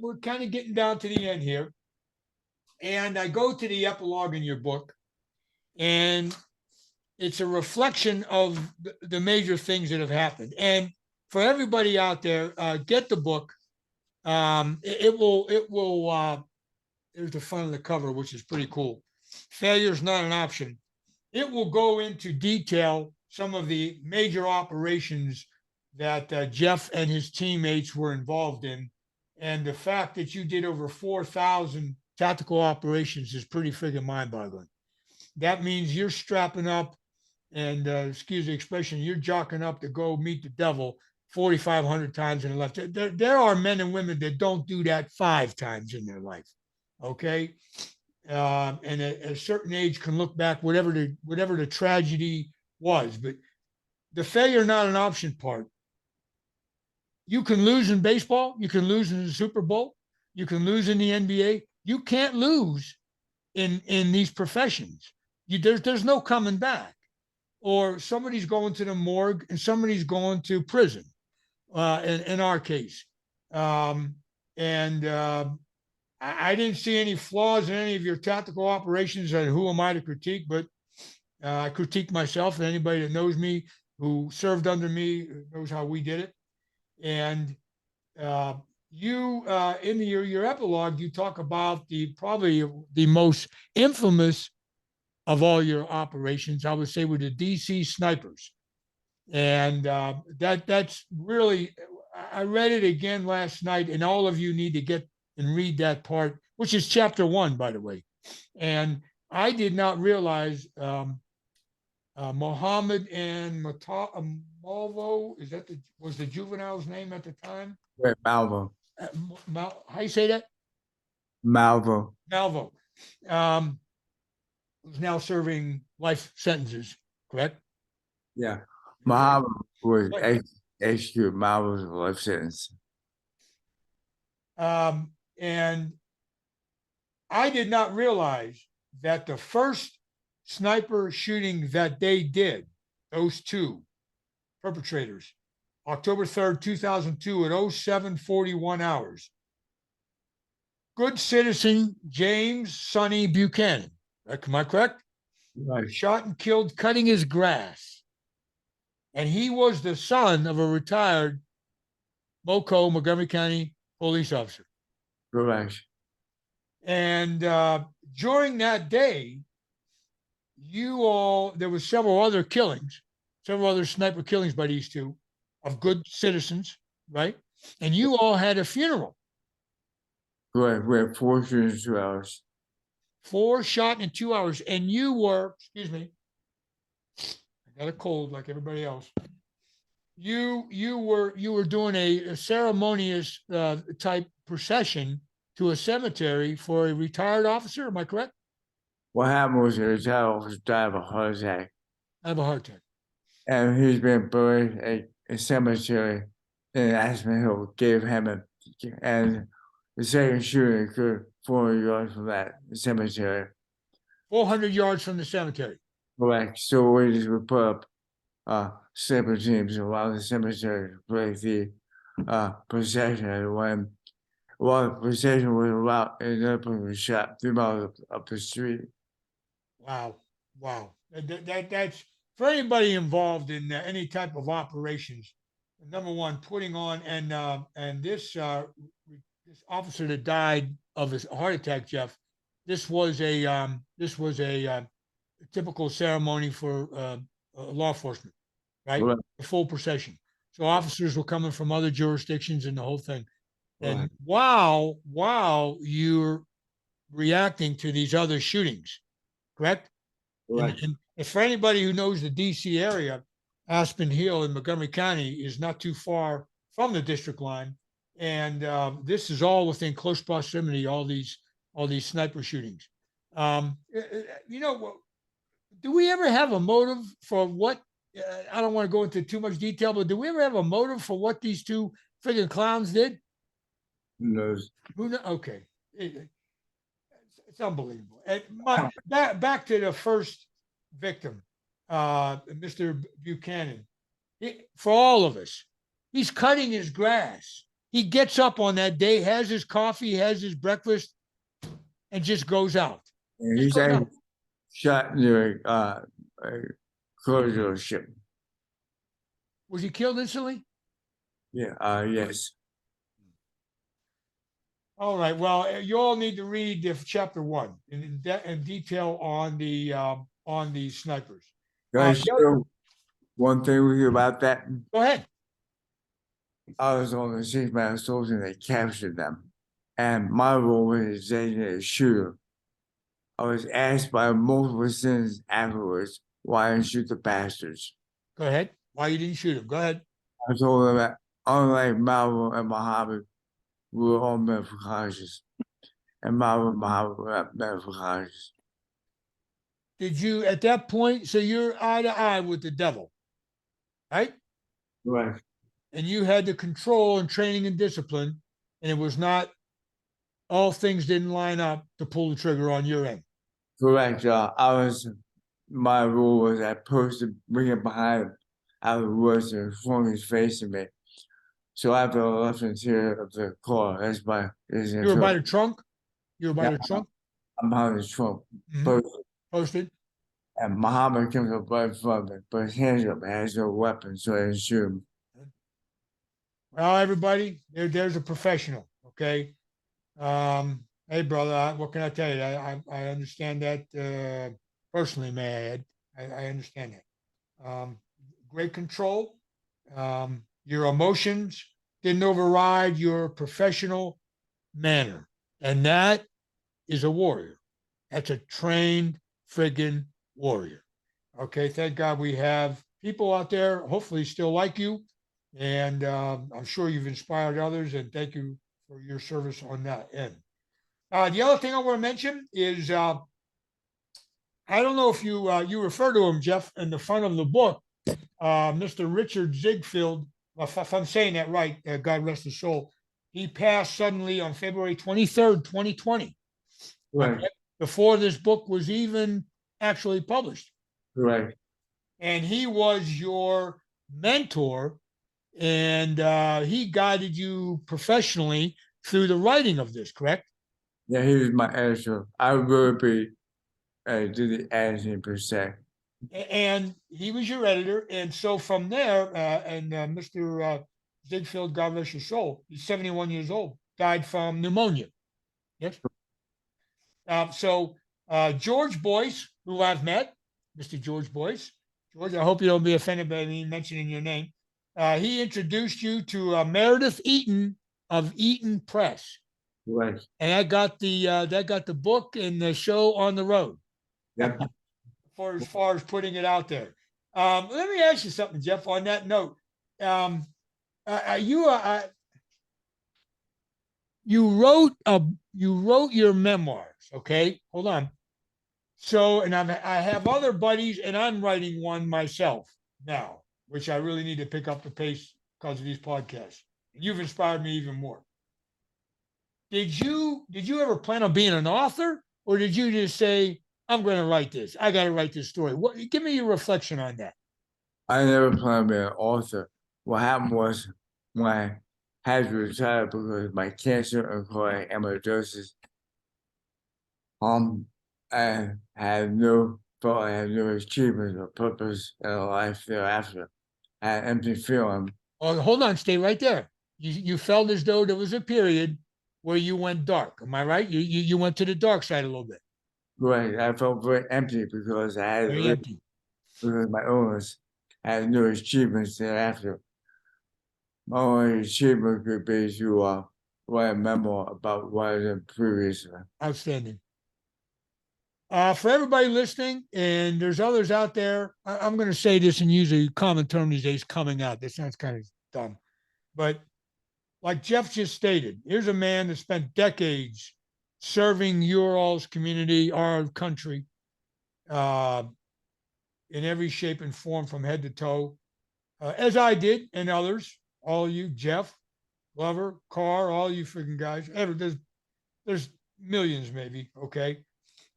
We're kind of getting down to the end here, and I go to the epilogue in your book, and it's a reflection of the major things that have happened. And for everybody out there, get the book. It will. There's the front of the cover, which is pretty cool. Failure is not an option. It will go into detail some of the major operations that Jeff and his teammates were involved in. And the fact that you did over 4,000 tactical operations is pretty friggin' mind boggling. That means you're strapping up and, excuse the expression, you're jocking up to go meet the devil 4,500 times in the life. There are men and women that don't do that 5 times in their life. Okay. And at a certain age can look back, whatever the tragedy was. But the failure not an option part. You can lose in baseball. You can lose in the Super Bowl. You can lose in the NBA. You can't lose in these professions. There's no coming back. or somebody's going to the morgue and somebody's going to prison. In our case, and I didn't see any flaws in any of your tactical operations. And who am I to critique? But I critique myself, and anybody that knows me who served under me knows how we did it. And uh, you, in your epilogue, you talk about the probably the most infamous of all your operations. I would say were the DC snipers, and that's really. I read it again last night, and all of you need to get and read that part, which is chapter 1, by the way. And I did not realize Mohammed and Malvo, is that was the juvenile's name at the time? Wait, Malvo. How you say that? Malvo. Malvo, who's now serving life sentences, correct? Yeah. Muhammad was Right. executed. Malvo's life sentence. And I did not realize that the first sniper shooting that they did, those two perpetrators, October 3rd, 2002 at 07:41 hours. Good citizen James Sonny Buchanan, am I correct? Right. Shot and killed cutting his grass. And he was the son of a retired MoCo, Montgomery County police officer. Correct. And during that day, there was several other killings, several other sniper killings by these two of good citizens, right? And you all had a funeral. Correct. We had 4 shooters, 2 hours. 4 shot in 2 hours. And you were, excuse me, I got a cold like everybody else. You were doing a ceremonious type procession to a cemetery for a retired officer. Am I correct? What happened was a retired officer died of a heart attack, I have a heart attack. and he's been buried at a cemetery in Aspen Hill. Gave him and the second shooting occurred 400 yards from that cemetery. 400 yards from the cemetery. Correct. So we just would put up sleeper teams around the cemetery to break the procession. And when one procession was around, another person was shot 3 miles up the street. Wow. Wow. That's for anybody involved in any type of operations. Number one, putting on and this officer that died of his heart attack, Jeff. This was a typical ceremony for law enforcement, right? Right. A full procession. So officers were coming from other jurisdictions and the whole thing. And Right. while you're reacting to these other shootings, correct? Right. And for anybody who knows the DC area, Aspen Hill in Montgomery County is not too far from the district line. And this is all within close proximity, all these sniper shootings. You know, do we ever have a motive for what? I don't want to go into too much detail, but do we ever have a motive for what these two friggin' clowns did? Who knows? Who knows? Okay. It's unbelievable. And back to the first victim, Mr. Buchanan. For all of us, he's cutting his grass. He gets up on that day, has his coffee, has his breakfast, and just goes out. And Just he's goes actually out. shot near a car dealership. Was he killed instantly? Yeah. Yes. All right. Well, you all need to read chapter 1 in detail on the snipers. Can I share one thing with you about that? Go ahead. I was on the 6-man assault and they captured them. And my role was designated shooter. I was asked by multiple citizens afterwards why I didn't shoot the bastards. Go ahead. Why you didn't shoot him? Go ahead. I told them that unlike Malvo and Muhammad, we were all meant for conscience. And Malvo and Muhammad were not meant for conscience. Did you at that point? So you're eye to eye with the devil, right? Right. And you had the control and training and discipline, and it was not all things didn't line up to pull the trigger on your end. Correct. I was my rule was I supposed to bring it behind him out of the woods and swung his face at me. So I fell left interior of the car. That's my reason. You were by the trunk? You were by Yeah, the trunk? I'm behind the trunk. Mhm. But Posted? and Muhammad comes up right in front of me, but his hands up, and has no weapon, so I didn't shoot him. Well, everybody, there's a professional, okay? Hey, brother, what can I tell you? I understand that personally, may I add. I understand that. Great control. Your emotions didn't override your professional manner. And that is a warrior. That's a trained friggin' warrior. Okay, thank God we have people out there, hopefully still like you. And I'm sure you've inspired others. And thank you for your service on that end. The other thing I want to mention is I don't know if you refer to him, Jeff, in the front of the book, Mr. Richard Ziegfeld. If I'm saying that right, God rest his soul. He passed suddenly on February 23rd, 2020. Right, Okay, before this book was even actually published. right. And he was your mentor, and he guided you professionally through the writing of this, correct? Yeah, he was my editor. I would be do the editing per se. And he was your editor. And so from there, Mr. Ziegfeld, God rest his soul, he's 71 years old, died from pneumonia. Yes. George Boyce, who I've met, Mr. George Boyce. George, I hope you don't be offended by me mentioning your name. He introduced you to Meredith Eaton of Eaton Press, Right. and that got the book and the show on the road. Yep. For as far as putting it out there. Let me ask you something, Jeff. On that note, um, you wrote your memoirs. Okay, hold on. So, and I have other buddies, and I'm writing one myself now, which I really need to pick up the pace because of these podcasts. And you've inspired me even more. Did you ever plan on being an author, or did you just say, I'm going to write this? I got to write this story. Give me your reflection on that. I never planned to be an author. What happened was when I had to retire because of my cancer and chronic amyloidosis, I had no thought, I had no achievement or purpose in life thereafter. I had an empty feeling. Oh, hold on, stay right there. You felt as though there was a period where you went dark. Am I right? You went to the dark side a little bit. Right. I felt very empty because I had Very empty. because of my illness. I had no achievements thereafter. My only achievement could be to write a memo about what I did previously. Outstanding. For everybody listening, and there's others out there, I'm going to say this and use a common term these days, coming out. This sounds kind of dumb. But like Jeff just stated, here's a man that spent decades serving Ural's community, our country, uh, in every shape and form from head to toe, as I did and others, all of you, Jeff, Glover, Carr, all you freaking guys. There's millions maybe, okay?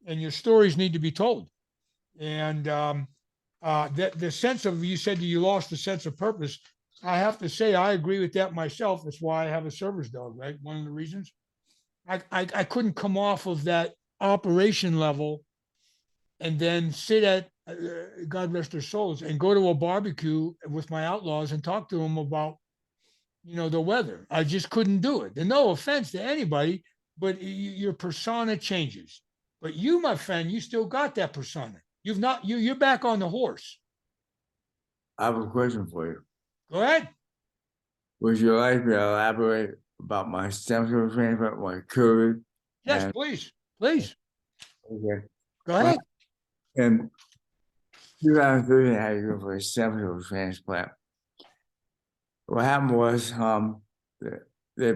And your stories need to be told. And the sense of, you said you lost the sense of purpose. I have to say, I agree with that myself. That's why I have a service dog, right? One of the reasons. I couldn't come off of that operation level and then sit at, God rest their souls, and go to a barbecue with my outlaws and talk to them about, the weather. I just couldn't do it. And no offense to anybody, but your persona changes. But you, my friend, you still got that persona. You've not, you're back on the horse. I have a question for you. Go ahead. Would you like me to elaborate about my stem cell transplant, my COVID? Yes, And please. Please. okay. Go ahead. In 2013, I had to go for a stem cell transplant. What happened was they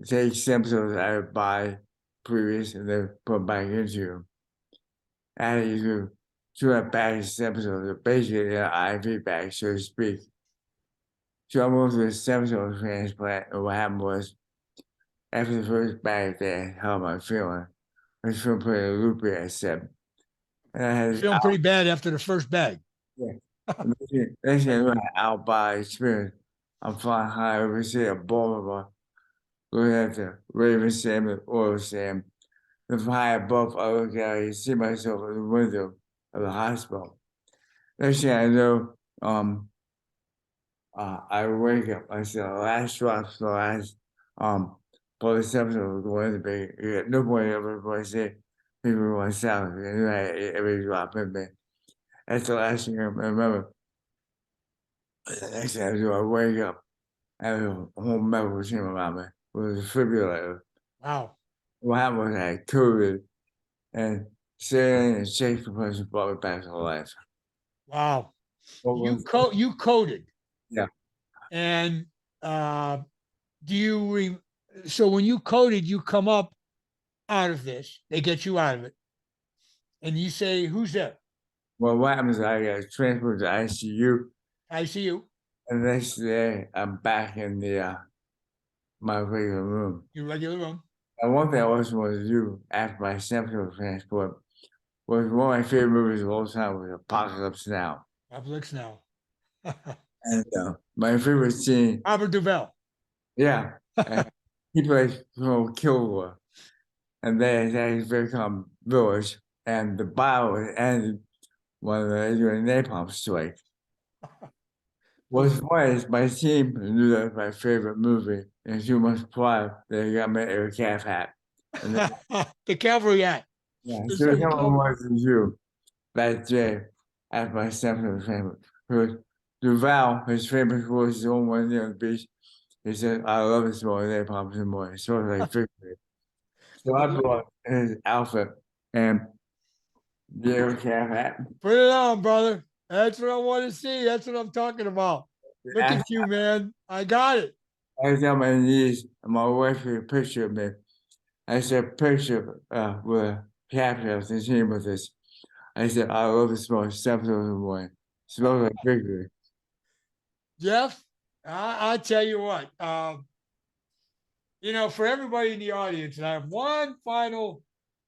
take stem cells I would buy previous and they put back into them. I had to do 200 bags of stem cells, basically an IV bag, so to speak. So I moved to a stem cell transplant, and what happened was after the first bag, they held my feeling. I was feeling pretty loopy, I said. And I had Feeling pretty bad after the first bag. they say out by experience. I'm flying high over here, Boulevard, looking at the Raven Sam and Oil Sam. From high above, I look out, you see myself in the window of the hospital. Next thing I know, I wake up. I said, last drop, the last, police officer was going to be, no point ever going to say, people want salary, and every drop in me. That's the last thing I remember. The next thing I do, I wake up, and a whole medical team around me with a defibrillator. Wow. What happened was I had COVID, and sitting and shaking the person brought me back to life. Wow. What You was, you coded. yeah. And do you so when you coded, you come up out of this, they get you out of it, and you say, who's there? Well, what happens is I got transferred to ICU, I see you. and the next day I'm back in the my regular room. Your regular room. And one thing I also wanted to do after my septic transport was one of my favorite movies of all time was Apocalypse Now. Publix now. And my favorite scene, Robert Duvall. yeah, and he plays Kilgore, and they become village, and the battle ended when they do a napalm strike. What's funny is my team knew that was my favorite movie, and 2 months prior, they got me a calf hat. And then, The cavalry hat. yeah, The so second someone cavalry. wanted to do that day after my stepson family. Because Duval, his famous was his own one day on the beach. He said, I love this boy, they pops and boy. It's sort of like victory. So I brought his outfit and the air calf hat. Put it on, brother. That's what I want to see. That's what I'm talking about. Look I, at you, man. I got it. I was on my knees, and my wife took a picture of me. I said, a picture with a caption of the team with this. I said, I love this boy, stepson of the boy. Smells like victory. Jeff, I tell you what, for everybody in the audience, and I have one final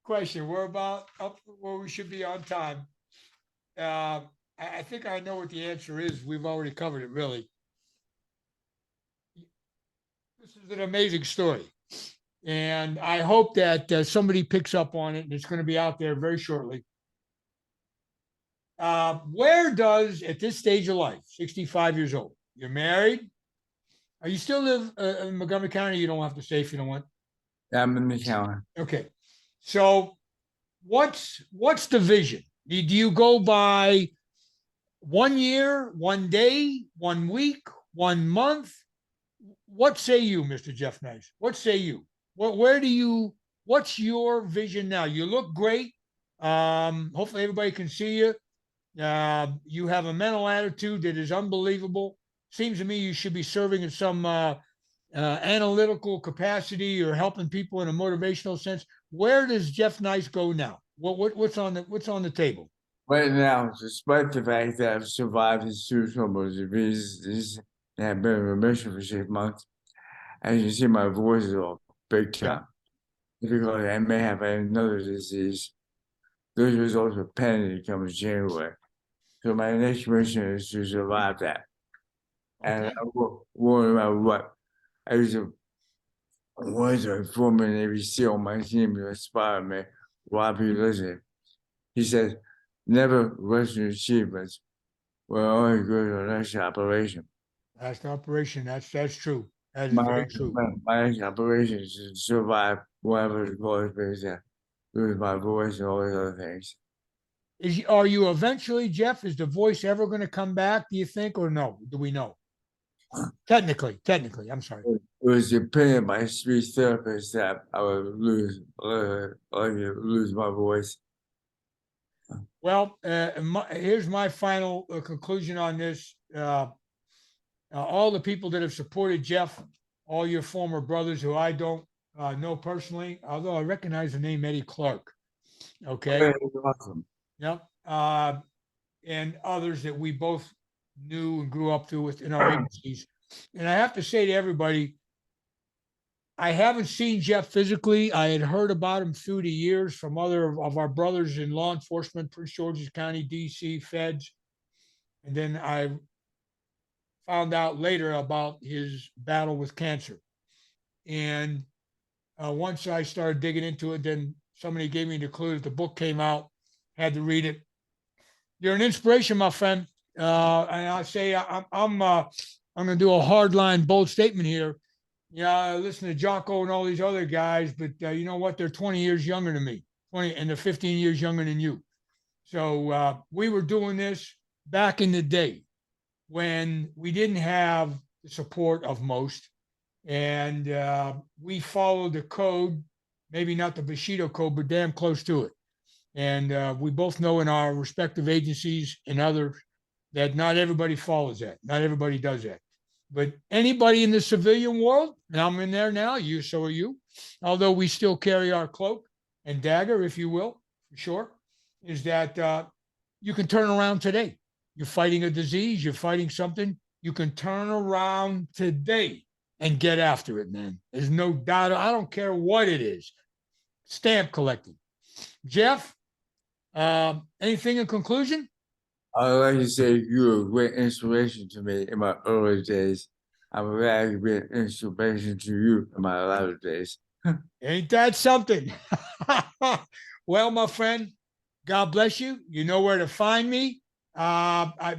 question. We're about up where we should be on time. I think I know what the answer is. We've already covered it, really. This is an amazing story. And I hope that somebody picks up on it, and it's going to be out there very shortly. Where does, at this stage of life, 65 years old, you're married? Are you still live in Montgomery County? You don't have to say if you don't want. I'm in the counter. Okay. So what's the vision? Do you go by 1 year, 1 day, 1 week, 1 month? What say you, Mr. Jeff Nyce? What say you? What's your vision now? You look great. Hopefully everybody can see you. You have a mental attitude that is unbelievable. Seems to me you should be serving in some analytical capacity or helping people in a motivational sense. Where does Jeff Nyce go now? What's on the table? Right now, despite the fact that I've survived institutional diseases and have been in remission for 6 months, as you see, my voice is all big time. Because I may have another disease. Those results are pending comes January. So my next mission is to survive that. And Okay. I won't worry about what. I was a former Navy SEAL on my team who inspired me while he listening. He says, never rush your achievements. We're only good on next operation. Last operation. That's true. That is My, very true. my next operation is to survive whatever the course is that lose my voice and all these other things. Are you eventually, Jeff? Is the voice ever going to come back? Do you think, or no? Do we know? Technically, I'm sorry. It was the opinion of my speech therapist that I would lose my voice. Well, here's my final conclusion on this. All the people that have supported Jeff, all your former brothers who I don't know personally, although I recognize the name Eddie Clark. Okay. It was awesome. Yep. And others that we both knew and grew up through within our agencies. And I have to say to everybody, I haven't seen Jeff physically. I had heard about him through the years from other of our brothers in law enforcement, Prince George's County, DC, feds. And then I found out later about his battle with cancer. And once I started digging into it, then somebody gave me the clue that the book came out, had to read it. You're an inspiration, my friend. And I say I'm going to do a hard line, bold statement here. Yeah, I listen to Jocko and all these other guys, but you know what? They're 20 years younger than me, 20, and they're 15 years younger than you. So we were doing this back in the day when we didn't have the support of most, and we followed the code, maybe not the Bushido code, but damn close to it. And we both know in our respective agencies and others that not everybody follows that. Not everybody does that. But anybody in the civilian world, and I'm in there now, you, so are you, although we still carry our cloak and dagger, if you will, for sure, is that you can turn around today. You're fighting a disease, you're fighting something, you can turn around today and get after it, man. There's no doubt. I don't care what it is. Stamp collecting. Jeff, anything in conclusion? I'd like to say you were a great inspiration to me in my early days. I'm glad to be an inspiration to you in my latter days. Ain't that something? Well, my friend, God bless you. You know where to find me.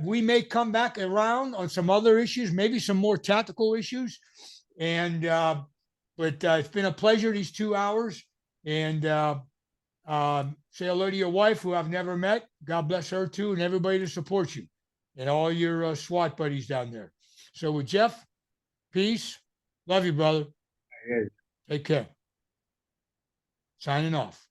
We may come back around on some other issues, maybe some more tactical issues. And but it's been a pleasure these 2 hours. And say hello to your wife, who I've never met. God bless her too, and everybody that supports you, and all your SWAT buddies down there. So with Jeff, peace. Love you, brother. Yeah. Take care. Signing off.